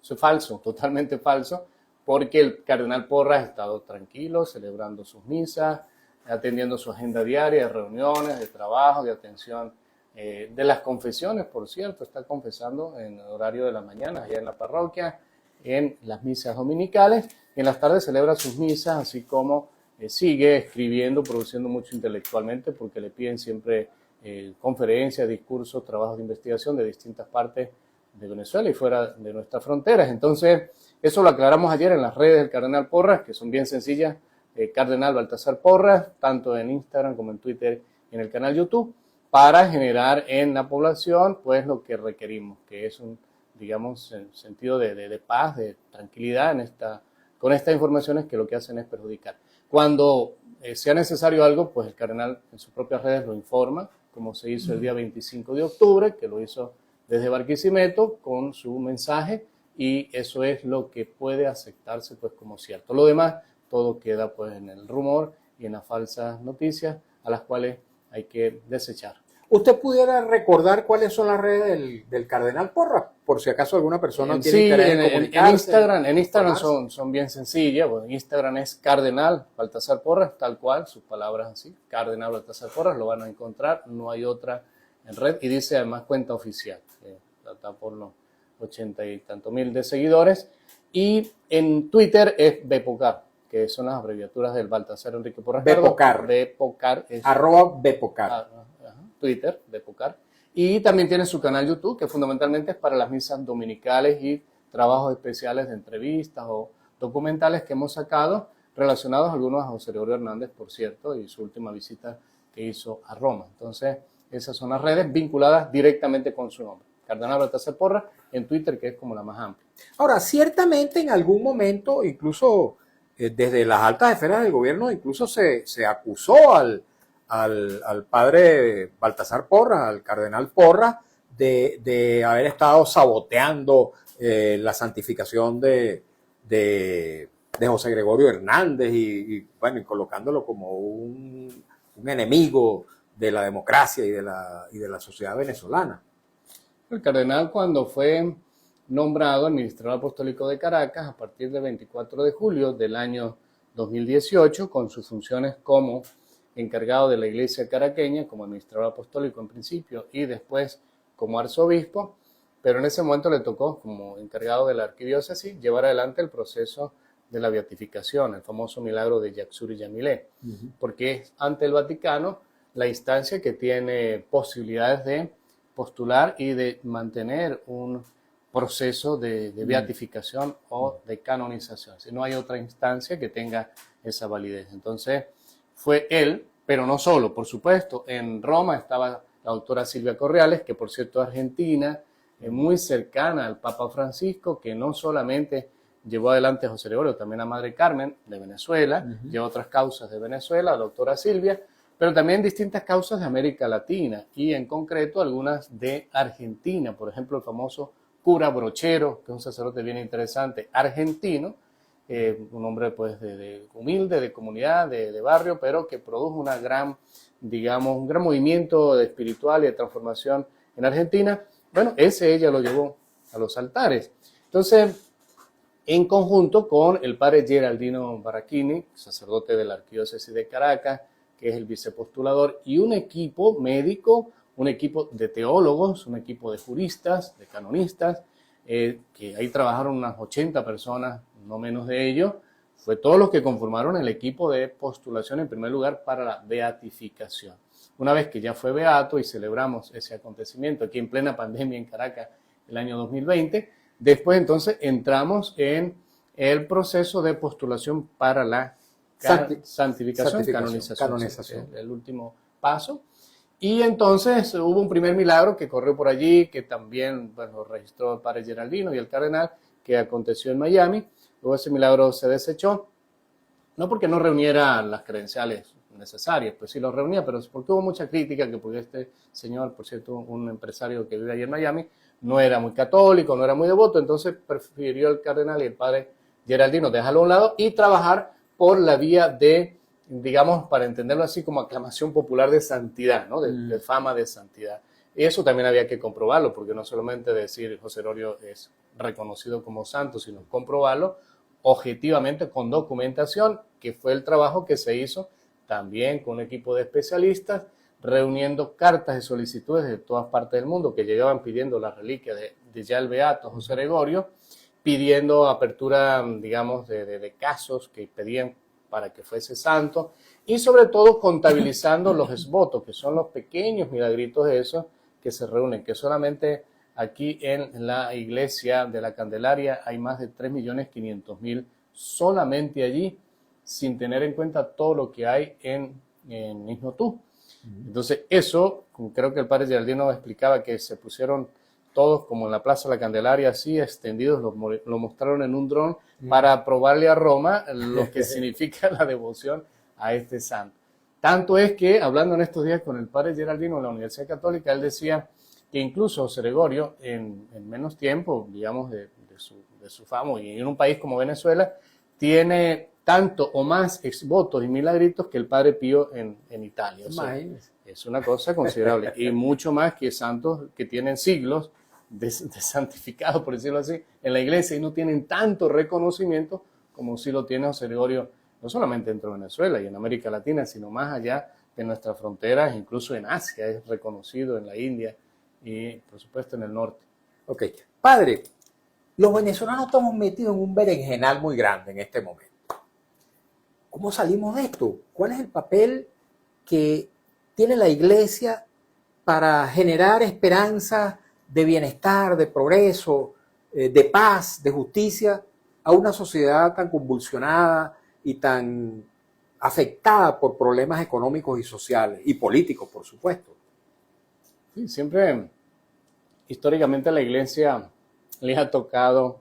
Eso es falso, totalmente falso, porque el cardenal Porras ha estado tranquilo, celebrando sus misas, atendiendo su agenda diaria de reuniones, de trabajo, de atención, de las confesiones, por cierto, está confesando en el horario de la mañana, allá en la parroquia, en las misas dominicales, y en las tardes celebra sus misas, así como sigue escribiendo, produciendo mucho intelectualmente, porque le piden siempre conferencias, discursos, trabajos de investigación de distintas partes de Venezuela y fuera de nuestras fronteras. Entonces, eso lo aclaramos ayer en las redes del cardenal Porras, que son bien sencillas, cardenal Baltasar Porras, tanto en Instagram como en Twitter y en el canal YouTube, para generar en la población pues lo que requerimos, que es un, digamos, sentido de paz, de tranquilidad con estas informaciones que lo que hacen es perjudicar. Cuando sea necesario algo, pues el cardenal en sus propias redes lo informa, como se hizo el día 25 de octubre, que lo hizo desde Barquisimeto con su mensaje, y eso es lo que puede aceptarse pues como cierto. Lo demás, todo queda pues en el rumor y en las falsas noticias a las cuales hay que desechar. ¿Usted pudiera recordar cuáles son las redes del cardenal Porras? Por si acaso alguna persona tiene interés en comunicarse. En Instagram son bien sencillas. Bueno, en Instagram es cardenal Baltasar Porras, tal cual, sus palabras así, cardenal Baltasar Porras, lo van a encontrar, no hay otra en red, y dice además cuenta oficial, está por los 80 y tantos mil de seguidores. Y en Twitter es Bepocar, que son las abreviaturas del Baltasar Enrique Porras. Bepocar. Bepocar es @Bepocar. Twitter, Bepocar. Y también tiene su canal YouTube, que fundamentalmente es para las misas dominicales y trabajos especiales de entrevistas o documentales que hemos sacado, relacionados algunos a José Gregorio Hernández, por cierto, y su última visita que hizo a Roma. Entonces, esas son las redes vinculadas directamente con su nombre, Cardenal Baltasar Porras, en Twitter, que es como la más amplia. Ahora, ciertamente en algún momento, incluso desde las altas esferas del gobierno, incluso se acusó al padre Baltasar Porras, al cardenal Porras, de haber estado saboteando la santificación de José Gregorio Hernández y colocándolo como un enemigo de la democracia y de la sociedad venezolana. El cardenal, cuando fue nombrado administrador apostólico de Caracas a partir del 24 de julio del año 2018, con sus funciones como encargado de la iglesia caraqueña, como administrador apostólico en principio y después como arzobispo, pero en ese momento le tocó, como encargado de la arquidiócesis, llevar adelante el proceso de la beatificación, el famoso milagro de Yaxur y Yamilé, porque es ante el Vaticano la instancia que tiene posibilidades de postular y de mantener un proceso de beatificación o de canonización. Si no hay otra instancia que tenga esa validez. Entonces, fue él, pero no solo, por supuesto. En Roma estaba la doctora Silvia Correales, que por cierto es argentina, muy cercana al Papa Francisco, que no solamente llevó adelante a José Gregorio, también a Madre Carmen de Venezuela, llevó otras causas de Venezuela, la doctora Silvia, pero también distintas causas de América Latina y en concreto algunas de Argentina, por ejemplo el famoso cura Brochero, que es un sacerdote bien interesante, argentino, un hombre pues de humilde, de comunidad, de barrio, pero que produjo una gran, digamos, un gran movimiento espiritual y de transformación en Argentina. Bueno, ella lo llevó a los altares. Entonces, en conjunto con el padre Geraldino Barachini, sacerdote de la Arquidiócesis de Caracas, que es el vicepostulador, y un equipo médico, un equipo de teólogos, un equipo de juristas, de canonistas, que ahí trabajaron unas 80 personas, no menos de ellos, fue todos los que conformaron el equipo de postulación en primer lugar para la beatificación. Una vez que ya fue beato y celebramos ese acontecimiento aquí en plena pandemia en Caracas el año 2020, después entonces entramos en el proceso de postulación para la santificación, canonización. El último paso. Y entonces hubo un primer milagro que corrió por allí, que también lo registró el padre Geraldino y el cardenal, que aconteció en Miami. Luego ese milagro se desechó, no porque no reuniera las credenciales necesarias, pues sí lo reunía, pero porque hubo mucha crítica, que porque este señor, por cierto, un empresario que vive allí en Miami, no era muy católico, no era muy devoto, entonces prefirió el cardenal y el padre Geraldino dejarlo a un lado y trabajar por la vía de, digamos, para entenderlo así, como aclamación popular de santidad, ¿no? De fama de santidad. Y eso también había que comprobarlo, porque no solamente decir José Gregorio es reconocido como santo, sino comprobarlo objetivamente con documentación, que fue el trabajo que se hizo también con un equipo de especialistas, reuniendo cartas y solicitudes de todas partes del mundo que llegaban pidiendo la reliquia de ya el beato José Gregorio, pidiendo apertura, digamos, de casos que pedían para que fuese santo, y sobre todo contabilizando los exvotos, que son los pequeños milagritos esos que se reúnen, que solamente aquí en la iglesia de la Candelaria hay más de 3.500.000 solamente allí, sin tener en cuenta todo lo que hay en Isnotú. Entonces eso, creo que el padre Geraldino explicaba que se pusieron todos como en la Plaza de la Candelaria, así extendidos, lo mostraron en un dron para probarle a Roma lo que significa la devoción a este santo. Tanto es que, hablando en estos días con el padre Geraldino en la Universidad Católica, él decía que incluso José Gregorio, en menos tiempo, digamos, de su fama, y en un país como Venezuela, tiene tanto o más exvotos y milagritos que el padre Pío en Italia. O sea, es una cosa considerable, y mucho más que santos que tienen siglos de santificado, por decirlo así, en la iglesia, y no tienen tanto reconocimiento como si lo tiene José Gregorio, no solamente dentro de Venezuela y en América Latina, sino más allá de nuestras fronteras, incluso en Asia es reconocido, en la India y por supuesto en el norte. Ok, padre, los venezolanos estamos metidos en un berenjenal muy grande en este momento. ¿Cómo salimos de esto? ¿Cuál es el papel que tiene la iglesia para generar esperanza de bienestar, de progreso, de paz, de justicia a una sociedad tan convulsionada y tan afectada por problemas económicos y sociales y políticos, por supuesto? Sí, siempre, históricamente a la iglesia le ha tocado,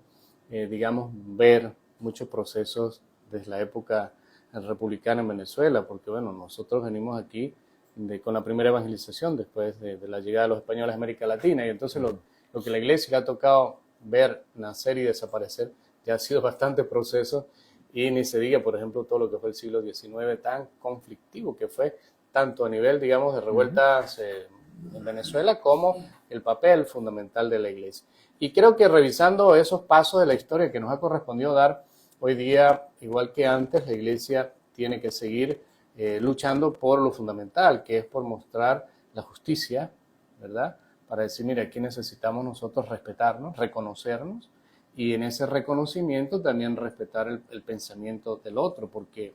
digamos, ver muchos procesos desde la época republicana en Venezuela, porque bueno, nosotros venimos aquí con la primera evangelización después de la llegada de los españoles a América Latina, y entonces lo que la iglesia le ha tocado ver nacer y desaparecer ya ha sido bastante proceso, y ni se diga, por ejemplo, todo lo que fue el siglo XIX tan conflictivo que fue, tanto a nivel, digamos, de revueltas en Venezuela como el papel fundamental de la Iglesia. Y creo que revisando esos pasos de la historia que nos ha correspondido dar, hoy día, igual que antes, la Iglesia tiene que seguir luchando por lo fundamental, que es por mostrar la justicia, ¿verdad? Para decir, mira, aquí necesitamos nosotros respetarnos, reconocernos, y en ese reconocimiento también respetar el pensamiento del otro, porque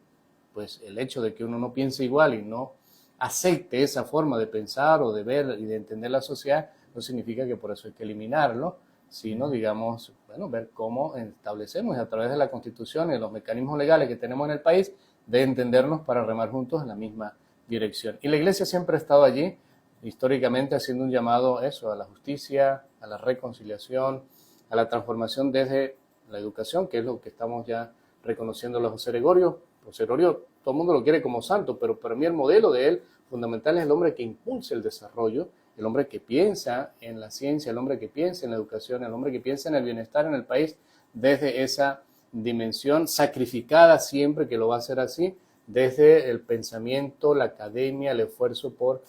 pues el hecho de que uno no piense igual y no acepte esa forma de pensar o de ver y de entender la sociedad, no significa que por eso hay que eliminarlo, sino, digamos, bueno, ver cómo establecemos a través de la Constitución y de los mecanismos legales que tenemos en el país, de entendernos para remar juntos en la misma dirección. Y la Iglesia siempre ha estado allí, históricamente haciendo un llamado eso, a la justicia, a la reconciliación, a la transformación desde la educación, que es lo que estamos ya reconociendo a José Gregorio. José Gregorio, todo el mundo lo quiere como santo, pero para mí el modelo de él fundamental es el hombre que impulsa el desarrollo, el hombre que piensa en la ciencia, el hombre que piensa en la educación, el hombre que piensa en el bienestar en el país desde esa dimensión sacrificada siempre, que lo va a hacer así, desde el pensamiento, la academia, el esfuerzo por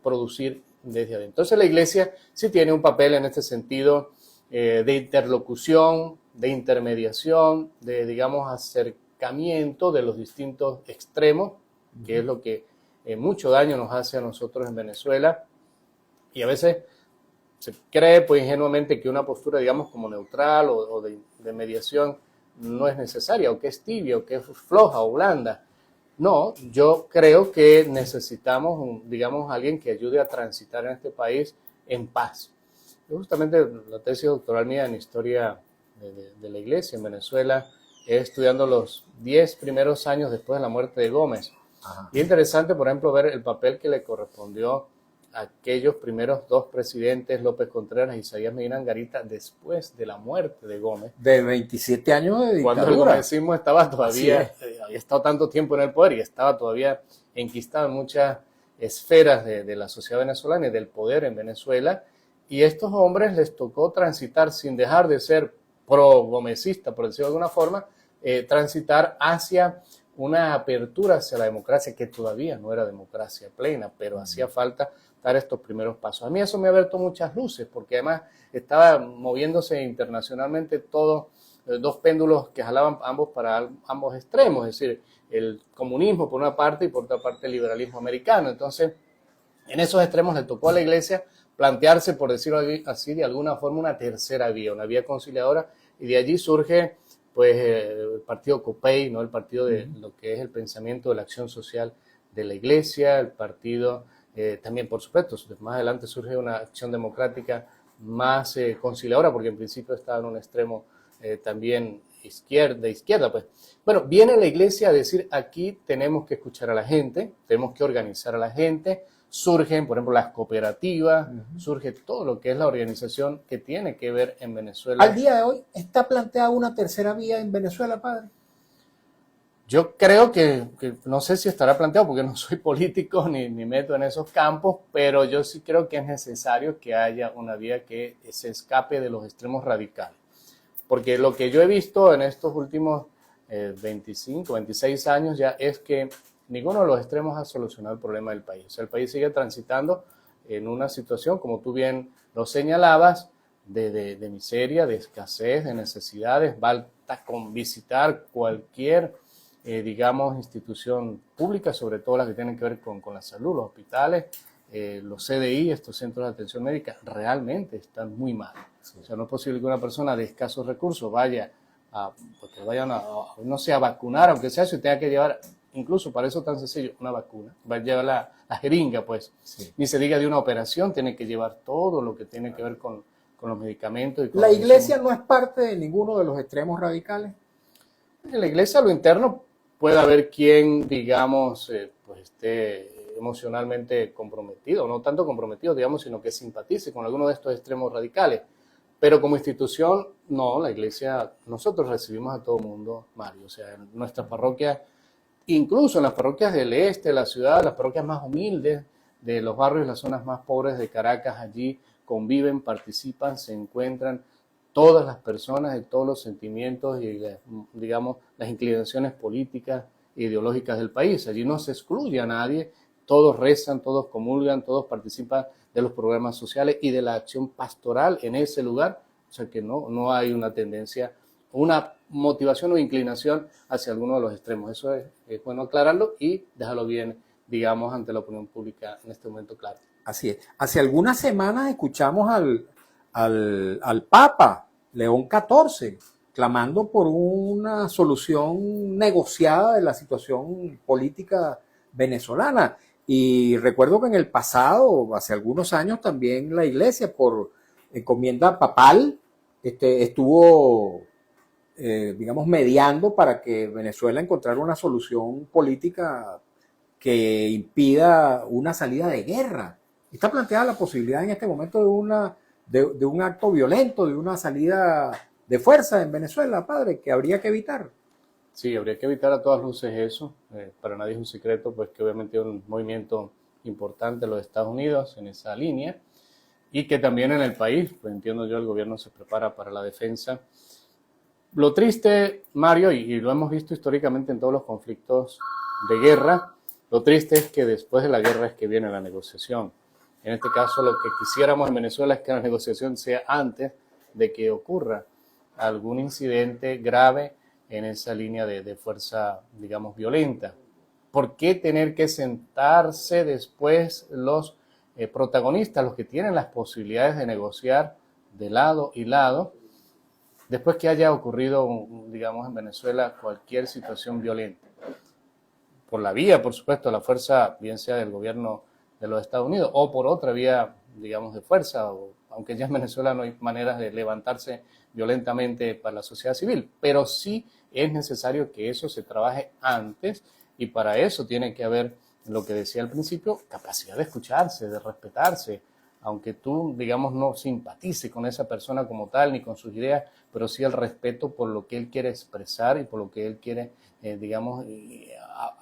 producir desde adentro. Entonces la Iglesia sí tiene un papel en este sentido de interlocución, de intermediación, de, digamos, acercamiento de los distintos extremos, que es lo que mucho daño nos hace a nosotros en Venezuela. Y a veces se cree pues ingenuamente que una postura, digamos, como neutral o de mediación no es necesaria, o que es tibia, o que es floja o blanda. No, yo creo que necesitamos, digamos, alguien que ayude a transitar en este país en paz. Yo justamente la tesis doctoral mía en historia de la Iglesia en Venezuela es estudiando los 10 primeros años después de la muerte de Gómez. Ajá. Y es interesante, por ejemplo, ver el papel que le correspondió a aquellos primeros dos presidentes, López Contreras y Isaías Medina Angarita, después de la muerte de Gómez. De 27 años de Cuando el dictadura. gomecismo estaba todavía, había estado tanto tiempo en el poder y estaba todavía enquistado en muchas esferas de la sociedad venezolana y del poder en Venezuela. Y a estos hombres les tocó transitar, sin dejar de ser pro-gomecista, por decirlo de alguna forma, transitar hacia una apertura hacia la democracia, que todavía no era democracia plena, pero hacía falta dar estos primeros pasos. A mí eso me ha abierto muchas luces, porque además estaba moviéndose internacionalmente todos dos péndulos que jalaban ambos para ambos extremos, es decir, el comunismo por una parte y por otra parte el liberalismo americano. Entonces, en esos extremos le tocó a la Iglesia plantearse, por decirlo así, de alguna forma una tercera vía, una vía conciliadora, y de allí surge pues el partido COPEI, ¿no? El partido de lo que es el pensamiento de la acción social de la Iglesia, el partido también, por supuesto, más adelante surge una acción democrática más conciliadora, porque en principio estaba en un extremo también de izquierda, pues. Bueno, viene la Iglesia a decir, aquí tenemos que escuchar a la gente, tenemos que organizar a la gente. Surgen, por ejemplo, las cooperativas, surge todo lo que es la organización que tiene que ver en Venezuela. Al día de hoy, ¿está planteada una tercera vía en Venezuela, padre? Yo creo que no sé si estará planteado porque no soy político ni meto en esos campos, pero yo sí creo que es necesario que haya una vía que se escape de los extremos radicales. Porque lo que yo he visto en estos últimos 25, 26 años ya es que ninguno de los extremos ha solucionado el problema del país. O sea, el país sigue transitando en una situación, como tú bien lo señalabas, de miseria, de escasez, de necesidades. Basta con visitar cualquier, digamos, institución pública, sobre todo las que tienen que ver con la salud, los hospitales, los CDI, estos centros de atención médica, realmente están muy mal. Sí. O sea, no es posible que una persona de escasos recursos vaya no sé, a vacunar, aunque sea, si tenga que llevar, incluso para eso tan sencillo, una vacuna, va a llevar la jeringa, pues. Sí. Ni se diga de una operación, tiene que llevar todo lo que tiene que ver con los medicamentos. Y con ¿La Iglesia no es parte de ninguno de los extremos radicales? En la Iglesia, a lo interno, puede haber quien, digamos, pues esté emocionalmente comprometido, no tanto comprometido, digamos, sino que simpatice con alguno de estos extremos radicales. Pero como institución, no, la Iglesia, nosotros recibimos a todo el mundo, Mario. O sea, en nuestras parroquias, incluso en las parroquias del este de la ciudad, las parroquias más humildes de los barrios y las zonas más pobres de Caracas, allí conviven, participan, se encuentran todas las personas de todos los sentimientos y, digamos, las inclinaciones políticas e ideológicas del país. Allí no se excluye a nadie, todos rezan, todos comulgan, todos participan de los programas sociales y de la acción pastoral en ese lugar. O sea que no hay una tendencia, una motivación o inclinación hacia alguno de los extremos. Eso es bueno aclararlo y dejarlo bien, digamos, ante la opinión pública en este momento claro. Así es. Hace algunas semanas escuchamos al Papa León XIV clamando por una solución negociada de la situación política venezolana. Y recuerdo que en el pasado, hace algunos años, también la Iglesia, por encomienda papal, estuvo, digamos, mediando para que Venezuela encontrara una solución política que impida una salida de guerra. Está planteada la posibilidad en este momento de un acto violento, de una salida de fuerza en Venezuela, padre, que habría que evitar. Sí, habría que evitar a todas luces eso. Para nadie es un secreto, pues que obviamente hay un movimiento importante en los Estados Unidos en esa línea y que también en el país, pues entiendo yo, el gobierno se prepara para la defensa. Lo triste, Mario, y lo hemos visto históricamente en todos los conflictos de guerra, lo triste es que después de la guerra es que viene la negociación. En este caso, lo que quisiéramos en Venezuela es que la negociación sea antes de que ocurra algún incidente grave en esa línea de fuerza, digamos, violenta. ¿Por qué tener que sentarse después los protagonistas, los que tienen las posibilidades de negociar de lado y lado, después que haya ocurrido, digamos, en Venezuela cualquier situación violenta? Por la vía, por supuesto, la fuerza, bien sea del gobierno de los Estados Unidos o por otra vía, digamos, de fuerza, aunque ya en Venezuela no hay maneras de levantarse violentamente para la sociedad civil, pero sí es necesario que eso se trabaje antes y para eso tiene que haber, lo que decía al principio, capacidad de escucharse, de respetarse, aunque tú, digamos, no simpatice con esa persona como tal ni con sus ideas, pero sí el respeto por lo que él quiere expresar y por lo que él quiere, digamos,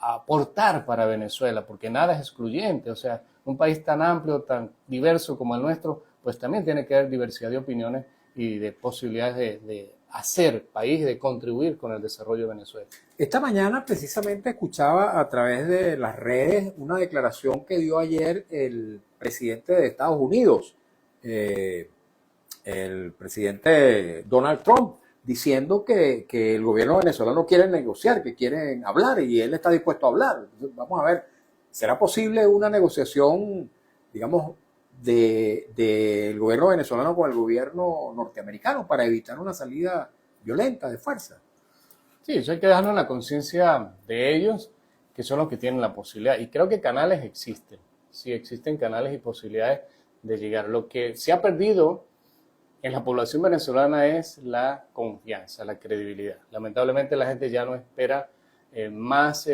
aportar para Venezuela, porque nada es excluyente. O sea, un país tan amplio, tan diverso como el nuestro, pues también tiene que haber diversidad de opiniones y de posibilidades de hacer país, de contribuir con el desarrollo de Venezuela. Esta mañana precisamente escuchaba a través de las redes una declaración que dio ayer el presidente de Estados Unidos, el presidente Donald Trump, diciendo que el gobierno venezolano quiere negociar, que quieren hablar y él está dispuesto a hablar. Entonces, vamos a ver, ¿será posible una negociación, digamos, del gobierno venezolano con el gobierno norteamericano para evitar una salida violenta, de fuerza? Sí, eso hay que dejarlo en la conciencia de ellos, que son los que tienen la posibilidad. Y creo que canales existen. Sí, existen canales y posibilidades de llegar. Lo que se ha perdido en la población venezolana es la confianza, la credibilidad. Lamentablemente la gente ya no espera más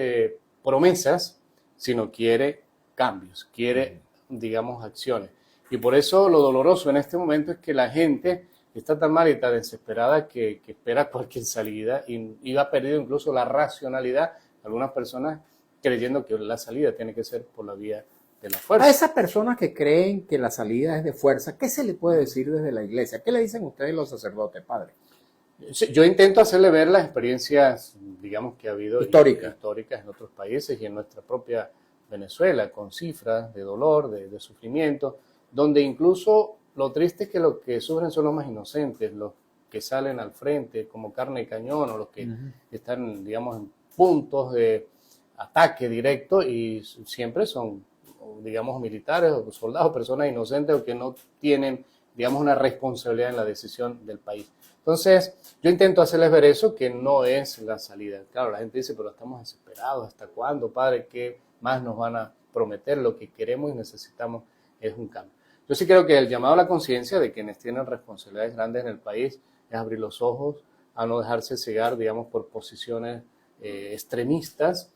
promesas, sino quiere cambios, quiere, digamos, acciones. Y por eso lo doloroso en este momento es que la gente está tan mal y tan desesperada que espera cualquier salida y ha perdido incluso la racionalidad. Algunas personas creyendo que la salida tiene que ser por la vía de la fuerza. A esas personas que creen que la salida es de fuerza, ¿qué se le puede decir desde la iglesia? ¿Qué le dicen ustedes los sacerdotes, padre? Yo intento hacerle ver las experiencias, digamos, que ha habido históricas en otros países y en nuestra propia Venezuela, con cifras de dolor, de sufrimiento, donde incluso lo triste es que los que sufren son los más inocentes, los que salen al frente como carne de cañón o los que están, digamos, en puntos de ataque directo y siempre son, digamos, militares o soldados, personas inocentes o que no tienen, digamos, una responsabilidad en la decisión del país. Entonces, yo intento hacerles ver eso, que no es la salida. Claro, la gente dice, pero estamos desesperados, ¿hasta cuándo, padre? ¿Qué más nos van a prometer? Lo que queremos y necesitamos es un cambio. Yo sí creo que el llamado a la conciencia de quienes tienen responsabilidades grandes en el país es abrir los ojos, a no dejarse cegar, digamos, por posiciones extremistas,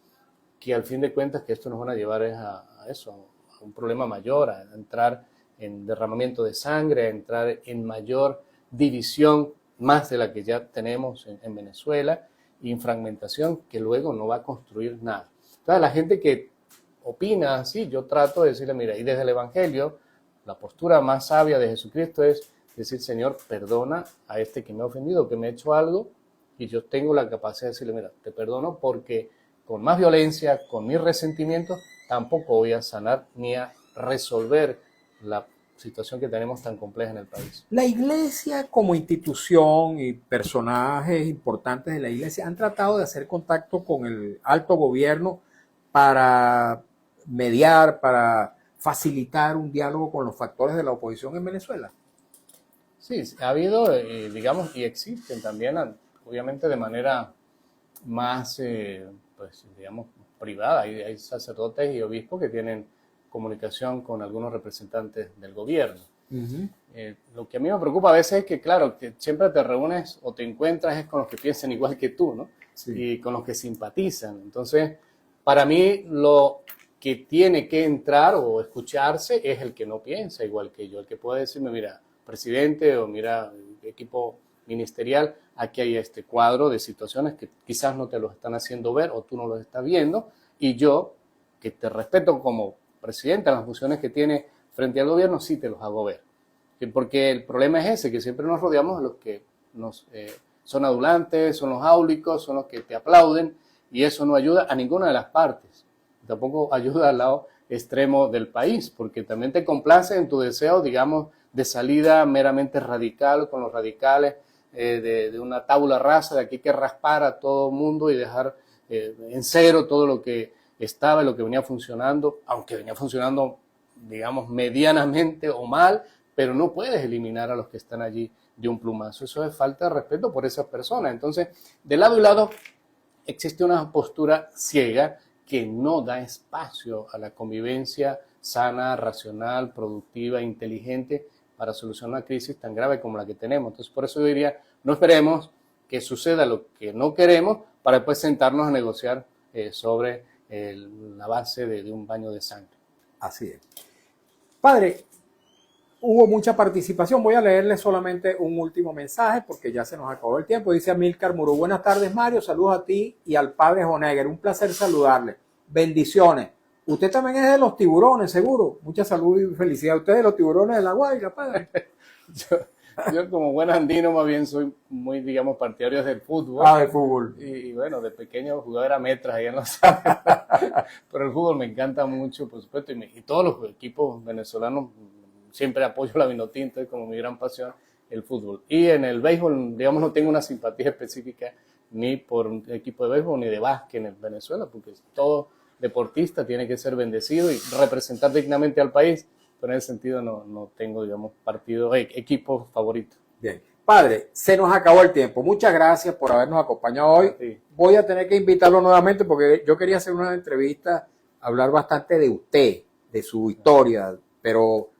que al fin de cuentas que esto nos van a llevar es a eso, a un problema mayor, a entrar en derramamiento de sangre, a entrar en mayor división, más de la que ya tenemos en Venezuela, y en fragmentación que luego no va a construir nada. Entonces, la gente que opina así, yo trato de decirle, mira, y desde el Evangelio, la postura más sabia de Jesucristo es decir, Señor, perdona a este que me ha ofendido, que me ha hecho algo, y yo tengo la capacidad de decirle, mira, te perdono porque con más violencia, con mis resentimientos, tampoco voy a sanar ni a resolver la situación que tenemos tan compleja en el país. La iglesia como institución y personajes importantes de la iglesia han tratado de hacer contacto con el alto gobierno para mediar, para facilitar un diálogo con los factores de la oposición en Venezuela. Sí, ha habido, digamos, y existen también, obviamente de manera más, pues, digamos, privada. Hay sacerdotes y obispos que tienen comunicación con algunos representantes del gobierno. Lo que a mí me preocupa a veces es que, claro, que siempre te reúnes o te encuentras es con los que piensan igual que tú, ¿no? Sí. Y con los que simpatizan. Entonces, para mí, lo que tiene que entrar o escucharse es el que no piensa igual que yo, el que puede decirme, mira, presidente, o mira, equipo ministerial, aquí hay este cuadro de situaciones que quizás no te lo están haciendo ver o tú no lo estás viendo, y yo, que te respeto como presidente, las funciones que tiene frente al gobierno, sí te los hago ver. Porque el problema es ese, que siempre nos rodeamos de los que nos son adulantes, son los áulicos, son los que te aplauden, y eso no ayuda a ninguna de las partes. Tampoco ayuda al lado extremo del país, porque también te complace en tu deseo, digamos, de salida meramente radical, con los radicales, de una tabula rasa, de aquí hay que raspar a todo mundo y dejar en cero todo lo que estaba y lo que venía funcionando, aunque venía funcionando, digamos, medianamente o mal, pero no puedes eliminar a los que están allí de un plumazo. Eso es falta de respeto por esas personas. Entonces, de lado y lado existe una postura ciega que no da espacio a la convivencia sana, racional, productiva, inteligente para solucionar una crisis tan grave como la que tenemos. Entonces, por eso yo diría, no esperemos que suceda lo que no queremos para después sentarnos a negociar sobre la base de un baño de sangre. Así es. Padre, hubo mucha participación. Voy a leerle solamente un último mensaje porque ya se nos acabó el tiempo. Dice Amílcar Muro: buenas tardes, Mario. Saludos a ti y al padre Honegger. Un placer saludarle. Bendiciones. Usted también es de los tiburones, seguro. Mucha salud y felicidad. Usted es de los tiburones de La Guaira, padre. Yo como buen andino más bien soy muy, digamos, partidario del fútbol. Ah, de fútbol. Y bueno, de pequeño jugaba a metras ahí en los pero el fútbol me encanta mucho, por supuesto, y todos los equipos venezolanos siempre apoyo la Vinotinto, es como mi gran pasión el fútbol. Y en el béisbol, digamos, no tengo una simpatía específica ni por un equipo de béisbol ni de básquet en Venezuela, porque todo deportista tiene que ser bendecido y representar dignamente al país, pero en ese sentido no tengo, digamos, equipo favorito. Bien. Padre, se nos acabó el tiempo. Muchas gracias por habernos acompañado hoy. Sí. Voy a tener que invitarlo nuevamente porque yo quería hacer una entrevista, hablar bastante de usted, de su historia, pero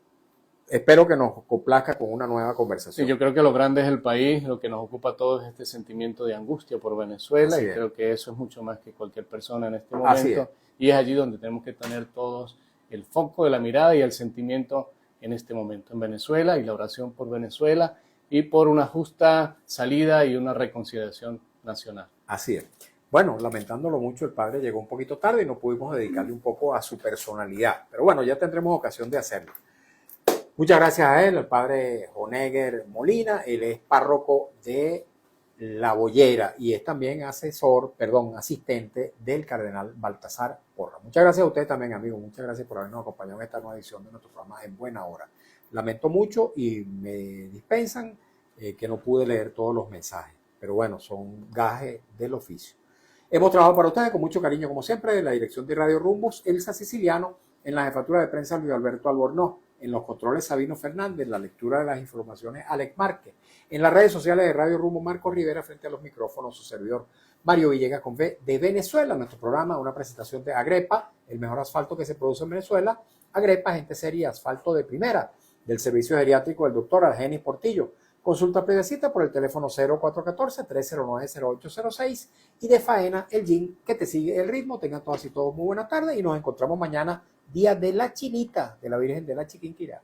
espero que nos complazca con una nueva conversación. Sí, yo creo que lo grande es el país, lo que nos ocupa a todos es este sentimiento de angustia por Venezuela. Así y es. Creo que eso es mucho más que cualquier persona en este Así momento. Y es allí donde tenemos que tener todos el foco de la mirada y el sentimiento en este momento en Venezuela, y la oración por Venezuela y por una justa salida y una reconciliación nacional. Así es. Bueno, lamentándolo mucho, el padre llegó un poquito tarde y no pudimos dedicarle un poco a su personalidad. Pero bueno, ya tendremos ocasión de hacerlo. Muchas gracias a él, el padre Honegger Molina. Él es párroco de La Boyera y es también asistente del cardenal Baltasar Porras. Muchas gracias a usted también, amigo. Muchas gracias por habernos acompañado en esta nueva edición de nuestro programa En Buena Hora. Lamento mucho y me dispensan que no pude leer todos los mensajes, pero bueno, son gajes del oficio. Hemos trabajado para ustedes con mucho cariño, como siempre, en la dirección de Radio Rumbos, Elsa Siciliano, en la jefatura de prensa Luis Alberto Albornoz, en los controles Sabino Fernández, en la lectura de las informaciones Alex Márquez, en las redes sociales de Radio Rumbo Marco Rivera, frente a los micrófonos su servidor Mario Villegas con V de Venezuela. Nuestro programa, una presentación de Agrepa, el mejor asfalto que se produce en Venezuela. Agrepa, gente seria, asfalto de primera, del servicio geriátrico del doctor Argenis Portillo. Consulta previa cita por el teléfono 0414-309-0806 y de Faena, el gym que te sigue el ritmo. Tengan todas y todos muy buena tarde y nos encontramos mañana, día de la Chinita, de la Virgen de la Chiquinquirá.